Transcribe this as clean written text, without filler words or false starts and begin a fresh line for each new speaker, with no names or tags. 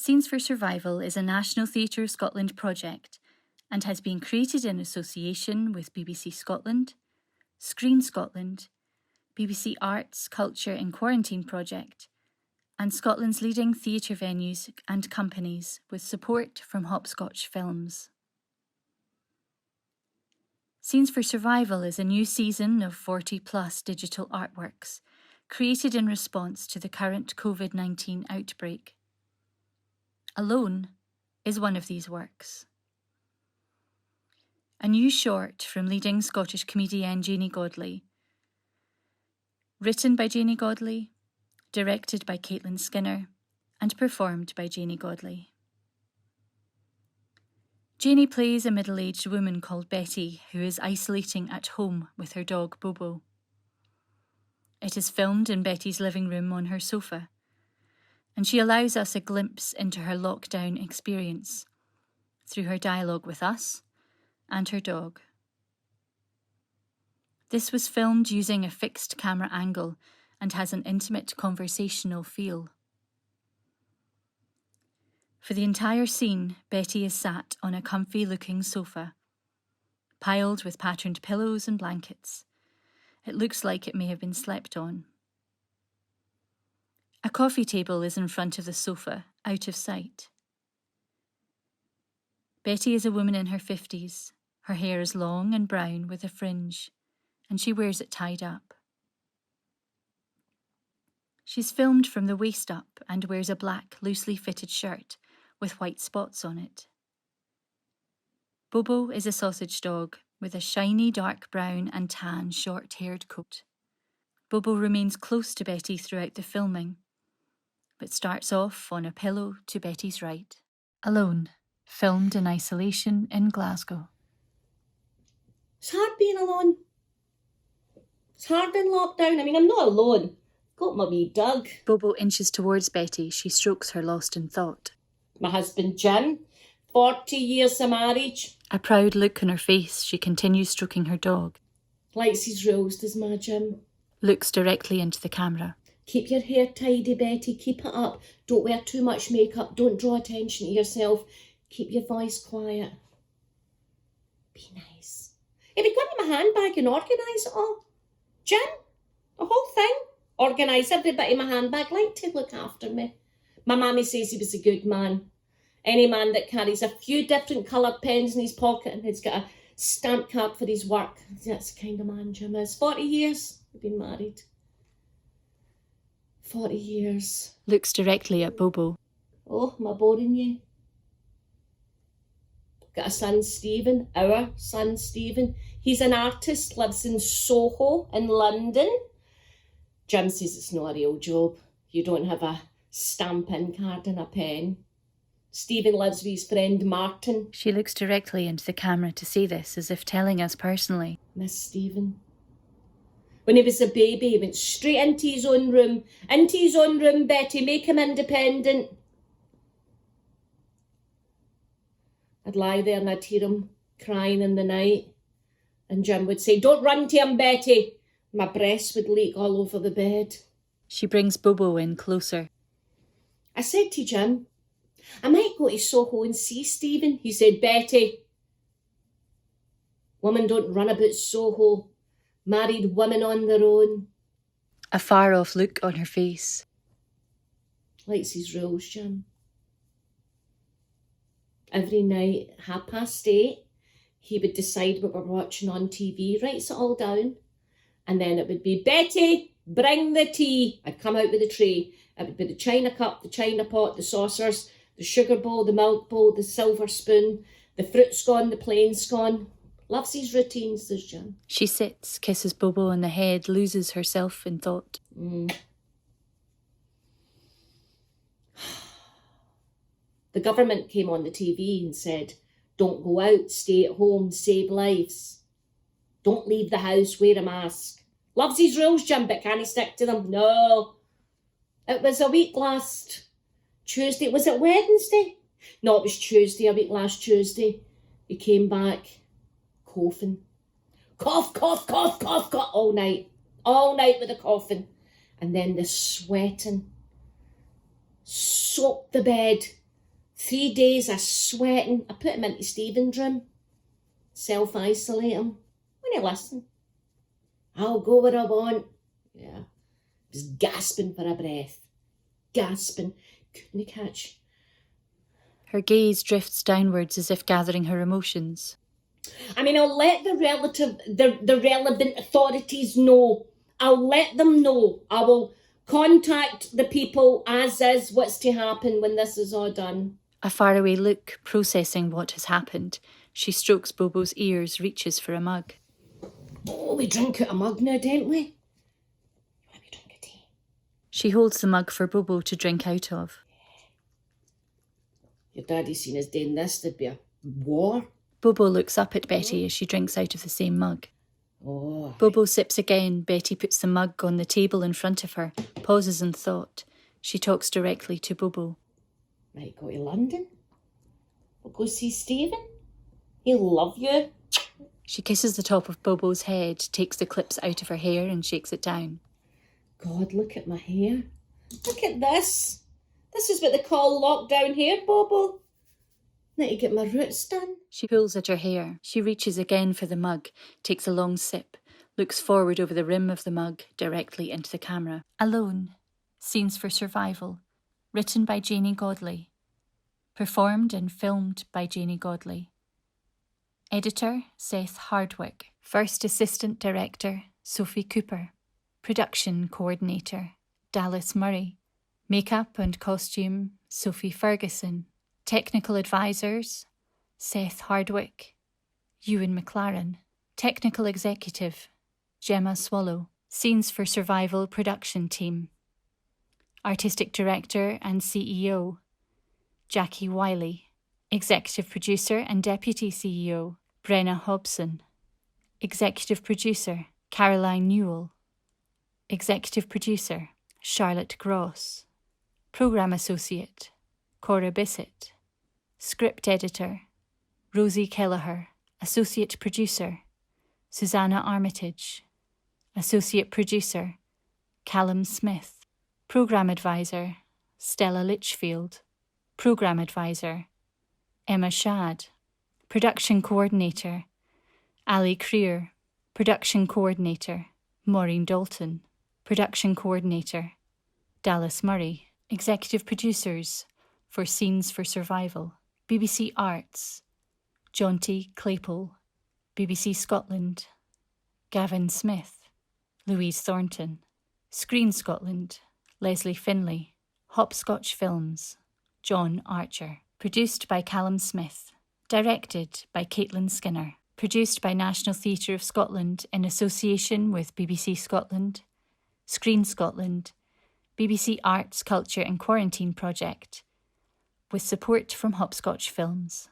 Scenes for Survival is a National Theatre Scotland project and has been created in association with BBC Scotland, Screen Scotland, BBC Arts, Culture in Quarantine project, and Scotland's leading theatre venues and companies with support from Hopscotch Films. Scenes for Survival is a new season of 40-plus digital artworks created in response to the current COVID-19 outbreak. Alone is one of these works. A new short from leading Scottish comedienne Janey Godley. Written by Janey Godley, directed by Caitlin Skinner, and performed by Janey Godley. Janey plays a middle-aged woman called Betty who is isolating at home with her dog Bobo. It is filmed in Betty's living room on her sofa, and she allows us a glimpse into her lockdown experience through her dialogue with us and her dog. This was filmed using a fixed camera angle and has an intimate conversational feel. For the entire scene, Betty is sat on a comfy-looking sofa, piled with patterned pillows and blankets. It looks like it may have been slept on. A coffee table is in front of the sofa, out of sight. Betty is a woman in her 50s. Her hair is long and brown with a fringe, and she wears it tied up. She's filmed from the waist up and wears a black, loosely fitted shirt with white spots on it. Bobo is a sausage dog with a shiny dark brown and tan short-haired coat. Bobo remains close to Betty throughout the filming, but starts off on a pillow to Betty's right. Alone, filmed in isolation in Glasgow.
It's hard being alone. It's hard in lockdown. I mean, I'm not alone. Got my wee dog.
Bobo inches towards Betty. She strokes her lost in thought.
My husband Jim, 40 years of marriage.
A proud look on her face, she continues stroking her dog.
Likes his rules, does my Jim.
Looks directly into the camera.
Keep your hair tidy, Betty. Keep it up. Don't wear too much makeup. Don't draw attention to yourself. Keep your voice quiet. Be nice. If we go into my handbag and organise it all. Jim, the whole thing. Organise every bit of my handbag. Like to look after me. My mammy says he was a good man. Any man that carries a few different coloured pens in his pocket and has got a stamp card for his work. That's the kind of man Jim is. 40 years we've been married. 40 years.
Looks directly at Bobo.
Oh, am I boring you? Got a son, Stephen. Our son, Stephen. He's an artist, lives in Soho in London. Jim says it's not a real job. You don't have a stamp-in card and a pen. Stephen lives with his friend Martin.
She looks directly into the camera to say this, as if telling us personally.
Miss Stephen. When he was a baby, he went straight into his own room. Into his own room, Betty. Make him independent. I'd lie there and I'd hear him crying in the night. And Jim would say, "Don't run to him, Betty." My breasts would leak all over the bed.
She brings Bobo in closer.
I said to Jim, "I might go to Soho and see Stephen." He said, "Betty, women don't run about Soho. Married women on their own."
A far-off look on her face.
Likes his rules, Jim. Every night, 8:30, he would decide what we're watching on TV, writes it all down. And then it would be, "Betty, bring the tea." I'd come out with a tray. It would be the china cup, the china pot, the saucers, the sugar bowl, the milk bowl, the silver spoon, the fruit scone, the plain scone. Loves his routines, there's Jim.
She sits, kisses Bobo on the head, loses herself in thought.
The government came on the TV and said, "Don't go out, stay at home, save lives. Don't leave the house, wear a mask." Loves his rules, Jim, but can he stick to them? No. It was a week last Tuesday. Was it Wednesday? No, it was Tuesday, a week last Tuesday. He came back coughing. Cough, cough, cough, cough, cough, all night. All night with the coughing. And then the sweating. Soaked the bed. 3 days of sweating. I put him into Stephen's room. Self-isolate him. When he listen. I'll go where I want. Yeah. He was gasping for a breath. Gasping. Couldn't catch.
Her gaze drifts downwards as if gathering her emotions.
I mean, I'll let the relevant authorities know. I'll let them know. I will contact the people as is what's to happen when this is all done.
A faraway look, processing what has happened. She strokes Bobo's ears, reaches for a mug.
Oh, we drink out a mug now, don't we? Why we drink a tea?
She holds the mug for Bobo to drink out of.
Your daddy seen us doing this, there'd be a war.
Bobo looks up at Betty as she drinks out of the same mug.
Oh.
Bobo sips again. Betty puts the mug on the table in front of her, pauses in thought. She talks directly to Bobo.
Might go to London. We'll go see Stephen. He'll love you.
She kisses the top of Bobo's head, takes the clips out of her hair and shakes it down.
God, look at my hair. Look at this. This is what they call lockdown hair, Bobo. Need to get my roots done.
She pulls at her hair. She reaches again for the mug, takes a long sip, looks forward over the rim of the mug, directly into the camera. Alone. Scenes for Survival. Written by Janey Godley. Performed and filmed by Janey Godley. Editor, Seth Hardwick. First Assistant Director, Sophie Cooper. Production Coordinator, Dallas Murray. Makeup and Costume, Sophie Ferguson. Technical Advisors, Seth Hardwick. Ewan McLaren. Technical Executive, Gemma Swallow. Scenes for Survival Production Team. Artistic Director and CEO, Jackie Wiley. Executive Producer and Deputy CEO, Brenna Hobson. Executive Producer, Caroline Newell. Executive Producer, Charlotte Gross. Programme Associate, Cora Bissett. Script Editor, Rosie Kelleher. Associate Producer, Susanna Armitage. Associate Producer, Callum Smith. Programme Advisor, Stella Litchfield. Programme Advisor, Emma Shad. Production Coordinator, Ali Creer. Production Coordinator, Maureen Dalton. Production Coordinator, Dallas Murray. Executive Producers for Scenes for Survival, BBC Arts, Jonty Claypole. BBC Scotland, Gavin Smith. Louise Thornton. Screen Scotland, Leslie Finlay. Hopscotch Films, John Archer. Produced by Callum Smith. Directed by Caitlin Skinner. Produced by National Theatre of Scotland in association with BBC Scotland, Screen Scotland, BBC Arts, Culture and Quarantine Project, with support from Hopscotch Films.